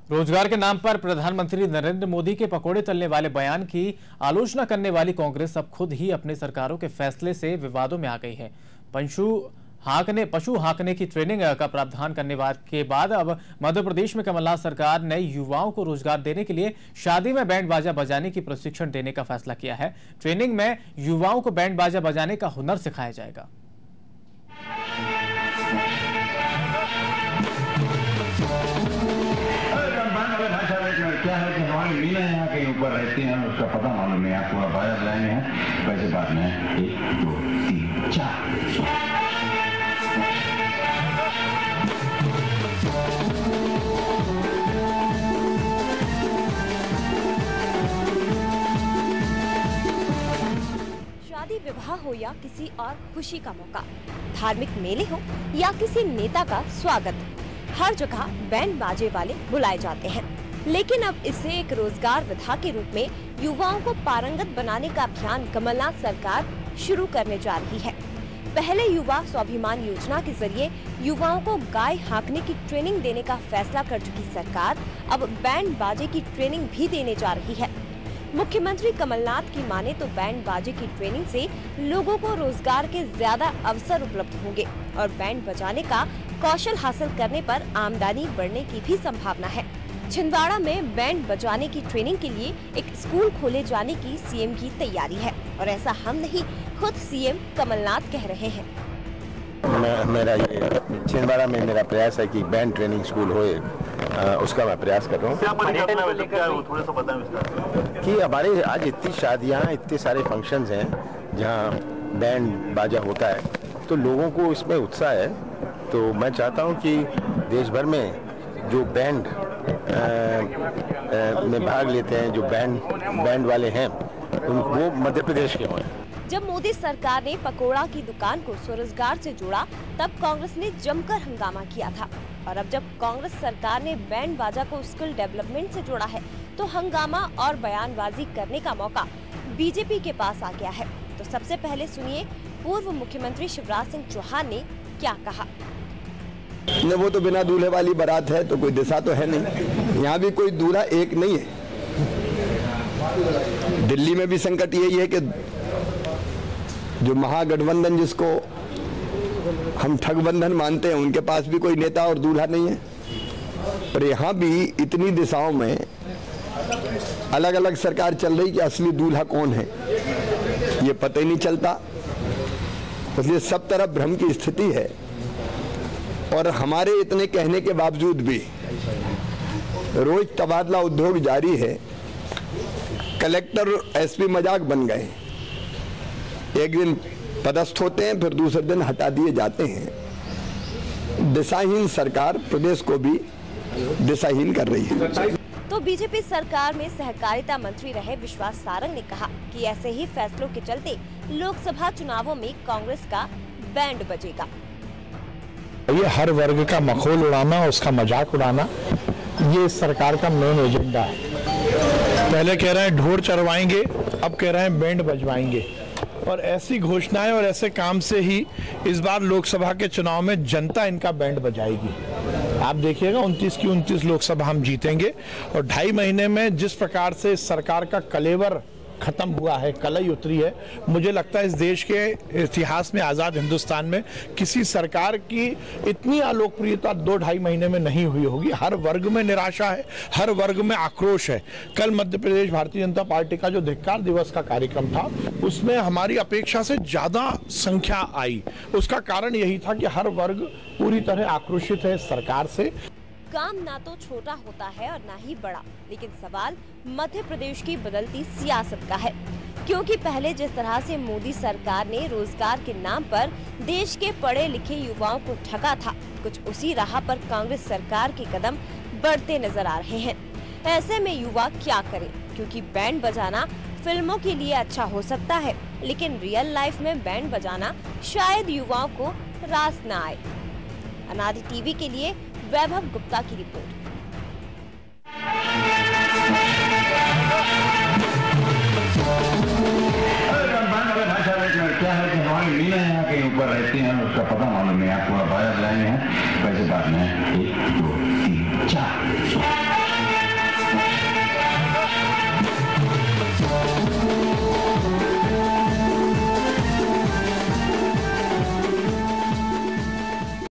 रोजगार के नाम पर प्रधानमंत्री नरेंद्र मोदी के पकोड़े तलने वाले बयान की आलोचना करने वाली कांग्रेस अब खुद ही अपने सरकारों के फैसले से विवादों में आ गई है। पशु हांकने की ट्रेनिंग का प्रावधान करने के बाद अब मध्य प्रदेश में कमलनाथ सरकार ने युवाओं को रोजगार देने के लिए शादी में बैंड बाजा बजाने की प्रशिक्षण देने का फैसला किया है। ट्रेनिंग में युवाओं को बैंड बाजा बजाने का हुनर सिखाया जाएगा। क्या है कि हमारी मीना यहाँ कहीं ऊपर रहती हैं, उसका पता मालूम नहीं आपको। बाहर लाए हैं वैसे बात में 1 2 3 4। शादी विवाह हो या किसी और खुशी का मौका, धार्मिक मेले हो या किसी नेता का स्वागत, हर जगह बैंड बाजे वाले बुलाए जाते हैं। लेकिन अब इसे एक रोजगार विधा के रूप में युवाओं को पारंगत बनाने का अभियान कमलनाथ सरकार शुरू करने जा रही है। पहले युवा स्वाभिमान योजना के जरिए युवाओं को गाय हाँकने की ट्रेनिंग देने का फैसला कर चुकी सरकार अब बैंड बाजे की ट्रेनिंग भी देने जा रही है। मुख्यमंत्री कमलनाथ की माने तो बैंड बाजे की ट्रेनिंग से लोगों को रोजगार के ज्यादा अवसर उपलब्ध होंगे और बैंड बजाने का कौशल हासिल करने पर आमदनी बढ़ने की भी संभावना है। छिंदवाड़ा में बैंड बजाने की ट्रेनिंग के लिए एक स्कूल खोले जाने की सीएम की तैयारी है और ऐसा हम नहीं, खुद सीएम कमलनाथ कह रहे हैं। मेरा ये छिंदवाड़ा में मेरा प्रयास है कि बैंड ट्रेनिंग स्कूल होए, उसका मैं प्रयास कर रहा हूँ। कि हमारे आज इतनी शादियाँ, इतने सारे फंक्शंस हैं जहाँ बैंड बाजा होता है, तो लोगों को इसमें उत्साह है। तो मैं चाहता हूँ कि देश भर में जो बैंड में भाग लेते हैं, जो बैंड वाले हैं, वो मध्य प्रदेश के हों। जब मोदी सरकार ने पकोड़ा की दुकान को स्वरोजगार से जोड़ा, तब कांग्रेस ने जमकर हंगामा किया था और अब जब कांग्रेस सरकार ने बैंड बाजा को स्किल डेवलपमेंट से जोड़ा है, तो हंगामा और बयानबाजी करने का मौका बीजेपी के पास आ गया है। तो सबसे पहले सुनिए पूर्व मुख्यमंत्री शिवराज सिंह चौहान ने क्या कहा। वो तो बिना दूल्हे वाली बारात है, तो कोई दिशा तो है नहीं। यहाँ भी कोई दूल्हा एक नहीं है। दिल्ली में भी संकट यही है कि जो महागठबंधन जिसको हम ठगबंधन मानते हैं, उनके पास भी कोई नेता और दूल्हा नहीं है। पर यहाँ भी इतनी दिशाओं में अलग अलग सरकार चल रही कि असली दूल्हा कौन है ये पता ही नहीं चलता। इसलिए सब तरफ भ्रम की स्थिति है और हमारे इतने कहने के बावजूद भी रोज तबादला उद्योग जारी है। कलेक्टर एसपी मजाक बन गए, एक दिन पदस्थ होते हैं फिर दूसरे दिन हटा दिए जाते हैं। दिशाहीन सरकार प्रदेश को भी दिशाहीन कर रही है। तो बीजेपी सरकार में सहकारिता मंत्री रहे विश्वास सारंग ने कहा कि ऐसे ही फैसलों के चलते लोकसभा चुनावों में कांग्रेस का बैंड बजेगा। ये हर वर्ग का मखौल उड़ाना, उसका मजाक उड़ाना, ये सरकार का मेन एजेंडा है। पहले कह रहे हैं ढोर चरवाएंगे, अब कह रहे हैं बैंड बजवाएंगे। और ऐसी घोषणाएं और ऐसे काम से ही इस बार लोकसभा के चुनाव में जनता इनका बैंड बजाएगी। आप देखिएगा 29 की 29 लोकसभा हम जीतेंगे। और 2.5 महीने में जिस प्रकार से इस सरकार का कलेवर खत्म हुआ है, कलई उतरी है, मुझे लगता है इस देश के इतिहास में, आज़ाद हिंदुस्तान में किसी सरकार की इतनी अलोकप्रियता 2-2.5 महीने में नहीं हुई होगी। हर वर्ग में निराशा है, हर वर्ग में आक्रोश है। कल मध्य प्रदेश भारतीय जनता पार्टी का जो धिक्कार दिवस का कार्यक्रम था, उसमें हमारी अपेक्षा से ज़्यादा संख्या आई। उसका कारण यही था कि हर वर्ग पूरी तरह आक्रोशित है सरकार से। काम ना तो छोटा होता है और ना ही बड़ा, लेकिन सवाल मध्य प्रदेश की बदलती सियासत का है। क्योंकि पहले जिस तरह से मोदी सरकार ने रोजगार के नाम पर देश के पढ़े लिखे युवाओं को ठगा था, कुछ उसी राह पर कांग्रेस सरकार के कदम बढ़ते नजर आ रहे हैं। ऐसे में युवा क्या करे, क्योंकि बैंड बजाना फिल्मों के लिए अच्छा हो सकता है, लेकिन रियल लाइफ में बैंड बजाना शायद युवाओं को रास न आए। अनादि टीवी के लिए वैभव गुप्ता की रिपोर्ट। क्या है कि हमारी मीना यहाँ कहीं ऊपर रहती हैं, उसका पता मालूम नहीं आपको। बाहर लाए हैं वैसे बात में 1 2